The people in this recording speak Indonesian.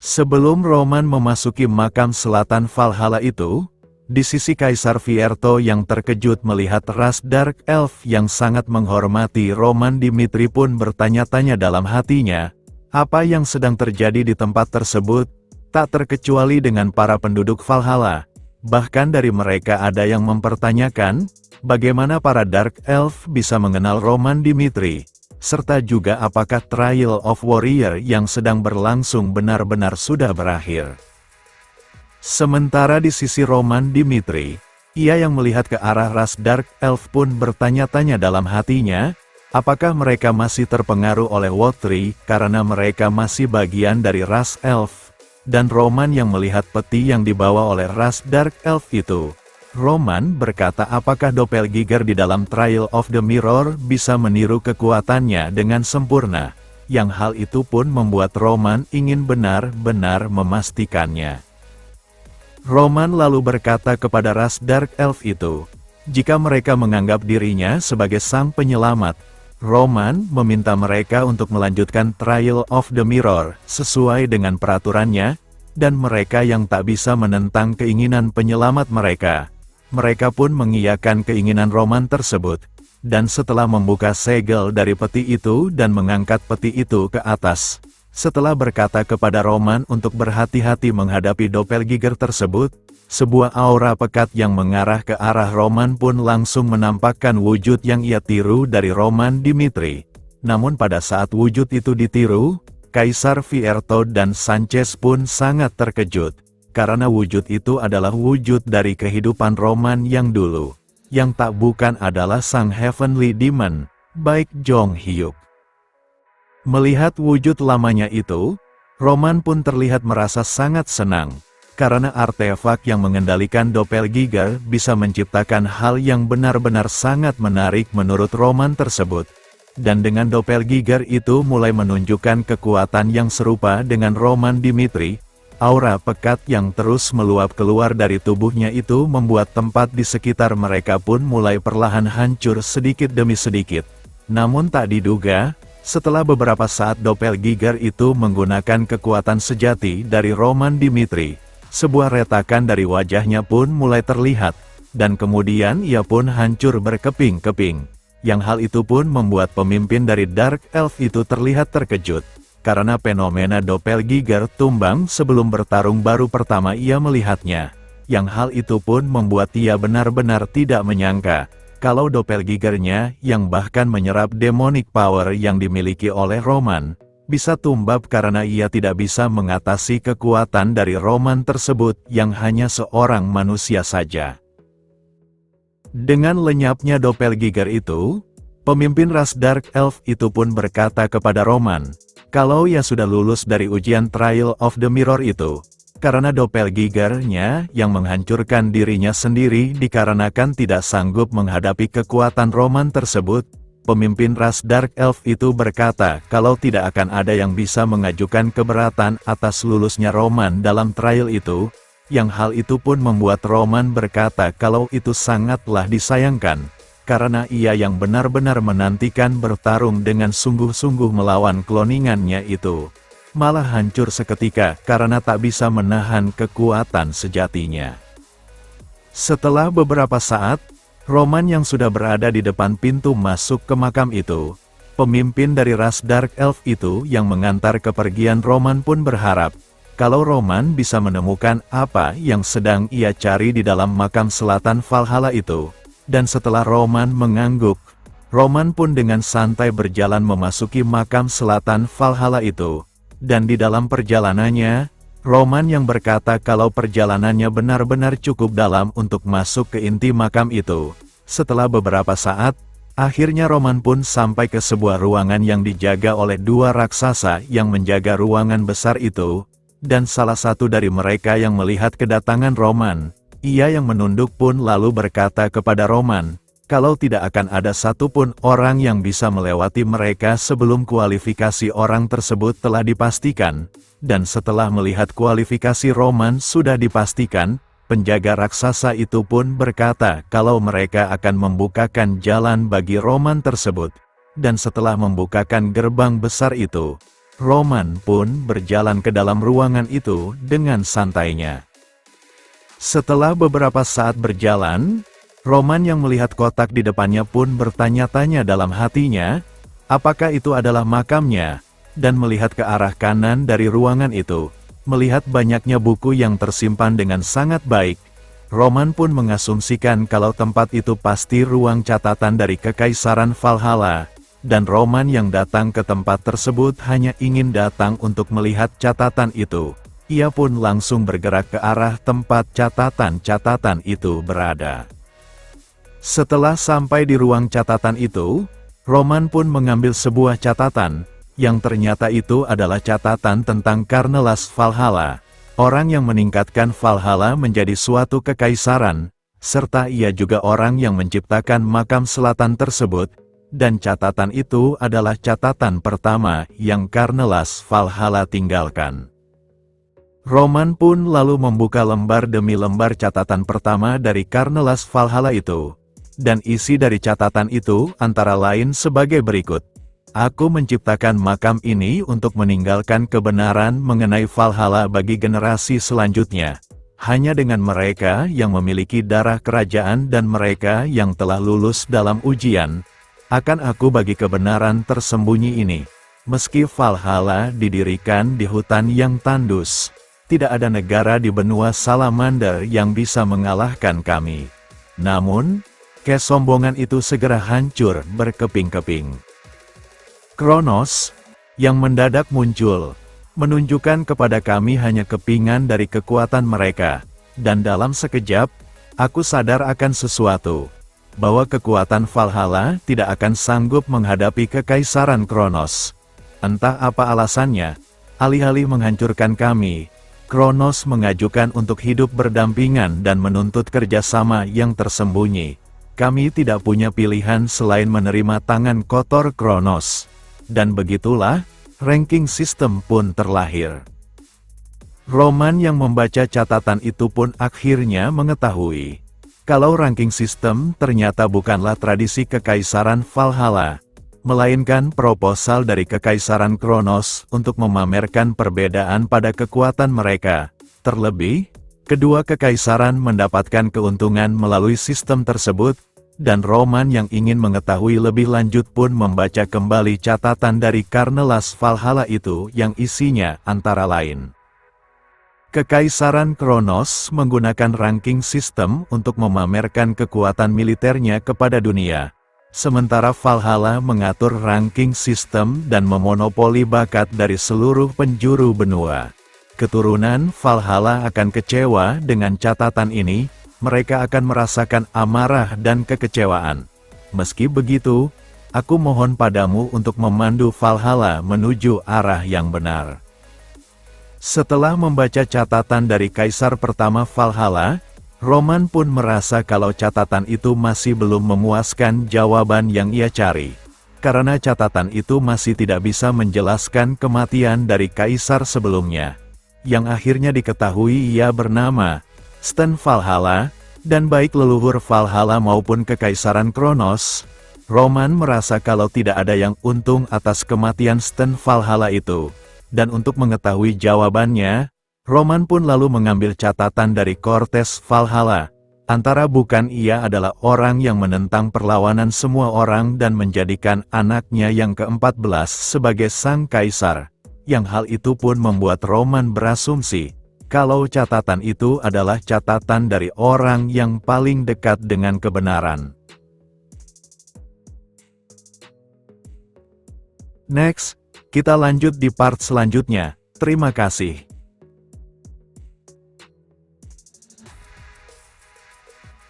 Sebelum Roman memasuki makam selatan Valhalla itu, di sisi Kaisar Fierto yang terkejut melihat ras Dark Elf yang sangat menghormati Roman, Dimitri pun bertanya-tanya dalam hatinya, apa yang sedang terjadi di tempat tersebut, tak terkecuali dengan para penduduk Valhalla. Bahkan dari mereka ada yang mempertanyakan, bagaimana para Dark Elf bisa mengenal Roman Dimitri, serta juga apakah Trial of Warrior yang sedang berlangsung benar-benar sudah berakhir. Sementara di sisi Roman Dimitri, ia yang melihat ke arah ras Dark Elf pun bertanya-tanya dalam hatinya, apakah mereka masih terpengaruh oleh Wotri karena mereka masih bagian dari ras Elf, dan Roman yang melihat peti yang dibawa oleh ras Dark Elf itu. Roman berkata apakah doppelganger di dalam Trial of the Mirror bisa meniru kekuatannya dengan sempurna, yang hal itu pun membuat Roman ingin benar-benar memastikannya. Roman lalu berkata kepada ras Dark Elf itu, jika mereka menganggap dirinya sebagai sang penyelamat, Roman meminta mereka untuk melanjutkan Trial of the Mirror sesuai dengan peraturannya, dan mereka yang tak bisa menentang keinginan penyelamat mereka. Mereka pun mengiyakan keinginan Roman tersebut, dan setelah membuka segel dari peti itu dan mengangkat peti itu ke atas, setelah berkata kepada Roman untuk berhati-hati menghadapi doppelganger tersebut, sebuah aura pekat yang mengarah ke arah Roman pun langsung menampakkan wujud yang ia tiru dari Roman Dimitri. Namun pada saat wujud itu ditiru, Kaisar Fierto dan Sanchez pun sangat terkejut. Karena wujud itu adalah wujud dari kehidupan Roman yang dulu, yang tak bukan adalah sang Heavenly Demon, baik Jong Hyuk. Melihat wujud lamanya itu, Roman pun terlihat merasa sangat senang, karena artefak yang mengendalikan doppelganger bisa menciptakan hal yang benar-benar sangat menarik menurut Roman tersebut. Dan dengan doppelganger itu mulai menunjukkan kekuatan yang serupa dengan Roman Dimitri, aura pekat yang terus meluap keluar dari tubuhnya itu membuat tempat di sekitar mereka pun mulai perlahan hancur sedikit demi sedikit. Namun tak diduga, setelah beberapa saat doppelganger itu menggunakan kekuatan sejati dari Roman Dimitri, sebuah retakan dari wajahnya pun mulai terlihat, dan kemudian ia pun hancur berkeping-keping. Yang hal itu pun membuat pemimpin dari Dark Elf itu terlihat terkejut. Karena fenomena doppelganger tumbang sebelum bertarung baru pertama ia melihatnya. Yang hal itu pun membuat ia benar-benar tidak menyangka, kalau doppelgangernya yang bahkan menyerap demonic power yang dimiliki oleh Roman, bisa tumbang karena ia tidak bisa mengatasi kekuatan dari Roman tersebut yang hanya seorang manusia saja. Dengan lenyapnya doppelganger itu, pemimpin ras Dark Elf itu pun berkata kepada Roman, kalau ia sudah lulus dari ujian Trial of the Mirror itu, karena doppelgangernya yang menghancurkan dirinya sendiri dikarenakan tidak sanggup menghadapi kekuatan Roman tersebut, pemimpin ras Dark Elf itu berkata kalau tidak akan ada yang bisa mengajukan keberatan atas lulusnya Roman dalam trial itu, yang hal itu pun membuat Roman berkata kalau itu sangatlah disayangkan. Karena ia yang benar-benar menantikan bertarung dengan sungguh-sungguh melawan kloningannya itu, malah hancur seketika karena tak bisa menahan kekuatan sejatinya. Setelah beberapa saat, Roman yang sudah berada di depan pintu masuk ke makam itu, pemimpin dari ras Dark Elf itu yang mengantar kepergian Roman pun berharap, kalau Roman bisa menemukan apa yang sedang ia cari di dalam makam selatan Valhalla itu. Dan setelah Roman mengangguk, Roman pun dengan santai berjalan memasuki makam selatan Valhalla itu. Dan di dalam perjalanannya, Roman yang berkata kalau perjalanannya benar-benar cukup dalam untuk masuk ke inti makam itu. Setelah beberapa saat, akhirnya Roman pun sampai ke sebuah ruangan yang dijaga oleh dua raksasa yang menjaga ruangan besar itu. Dan salah satu dari mereka yang melihat kedatangan Roman, ia yang menunduk pun lalu berkata kepada Roman, kalau tidak akan ada satupun orang yang bisa melewati mereka sebelum kualifikasi orang tersebut telah dipastikan. Dan setelah melihat kualifikasi Roman sudah dipastikan, penjaga raksasa itu pun berkata kalau mereka akan membukakan jalan bagi Roman tersebut. Dan setelah membukakan gerbang besar itu, Roman pun berjalan ke dalam ruangan itu dengan santainya. Setelah beberapa saat berjalan, Roman yang melihat kotak di depannya pun bertanya-tanya dalam hatinya, apakah itu adalah makamnya, dan melihat ke arah kanan dari ruangan itu, melihat banyaknya buku yang tersimpan dengan sangat baik, Roman pun mengasumsikan kalau tempat itu pasti ruang catatan dari Kekaisaran Valhalla, dan Roman yang datang ke tempat tersebut hanya ingin datang untuk melihat catatan itu. Ia pun langsung bergerak ke arah tempat catatan-catatan itu berada. Setelah sampai di ruang catatan itu, Roman pun mengambil sebuah catatan, yang ternyata itu adalah catatan tentang Karnelas Valhalla, orang yang meningkatkan Valhalla menjadi suatu kekaisaran, serta ia juga orang yang menciptakan makam selatan tersebut, dan catatan itu adalah catatan pertama yang Karnelas Valhalla tinggalkan. Roman pun lalu membuka lembar demi lembar catatan pertama dari Karnelas Valhalla itu, dan isi dari catatan itu antara lain sebagai berikut. Aku menciptakan makam ini untuk meninggalkan kebenaran mengenai Valhalla bagi generasi selanjutnya. Hanya dengan mereka yang memiliki darah kerajaan dan mereka yang telah lulus dalam ujian, akan aku bagi kebenaran tersembunyi ini. Meski Valhalla didirikan di hutan yang tandus, tidak ada negara di benua Salamander yang bisa mengalahkan kami. Namun, kesombongan itu segera hancur berkeping-keping. Kronos, yang mendadak muncul, menunjukkan kepada kami hanya kepingan dari kekuatan mereka, dan dalam sekejap, aku sadar akan sesuatu, bahwa kekuatan Valhalla tidak akan sanggup menghadapi Kekaisaran Kronos. Entah apa alasannya, alih-alih menghancurkan kami, Kronos mengajukan untuk hidup berdampingan dan menuntut kerjasama yang tersembunyi. Kami tidak punya pilihan selain menerima tangan kotor Kronos. Dan begitulah, ranking sistem pun terlahir. Roman yang membaca catatan itu pun akhirnya mengetahui, kalau ranking sistem ternyata bukanlah tradisi Kekaisaran Valhalla, melainkan proposal dari Kekaisaran Kronos untuk memamerkan perbedaan pada kekuatan mereka. Terlebih, kedua kekaisaran mendapatkan keuntungan melalui sistem tersebut, dan Roman yang ingin mengetahui lebih lanjut pun membaca kembali catatan dari Karnelas Valhalla itu yang isinya antara lain. Kekaisaran Kronos menggunakan ranking sistem untuk memamerkan kekuatan militernya kepada dunia. Sementara Valhalla mengatur ranking sistem dan memonopoli bakat dari seluruh penjuru benua. Keturunan Valhalla akan kecewa dengan catatan ini, mereka akan merasakan amarah dan kekecewaan. Meski begitu, aku mohon padamu untuk memandu Valhalla menuju arah yang benar. Setelah membaca catatan dari Kaisar pertama Valhalla, Roman pun merasa kalau catatan itu masih belum memuaskan jawaban yang ia cari. Karena catatan itu masih tidak bisa menjelaskan kematian dari kaisar sebelumnya, yang akhirnya diketahui ia bernama Sten Valhalla, dan baik leluhur Valhalla maupun Kekaisaran Kronos, Roman merasa kalau tidak ada yang untung atas kematian Sten Valhalla itu. Dan untuk mengetahui jawabannya, Roman pun lalu mengambil catatan dari Cortes Valhalla, antara bukan ia adalah orang yang menentang perlawanan semua orang dan menjadikan anaknya yang ke-14 sebagai sang kaisar, yang hal itu pun membuat Roman berasumsi, kalau catatan itu adalah catatan dari orang yang paling dekat dengan kebenaran. Next, kita lanjut di part selanjutnya. Terima kasih.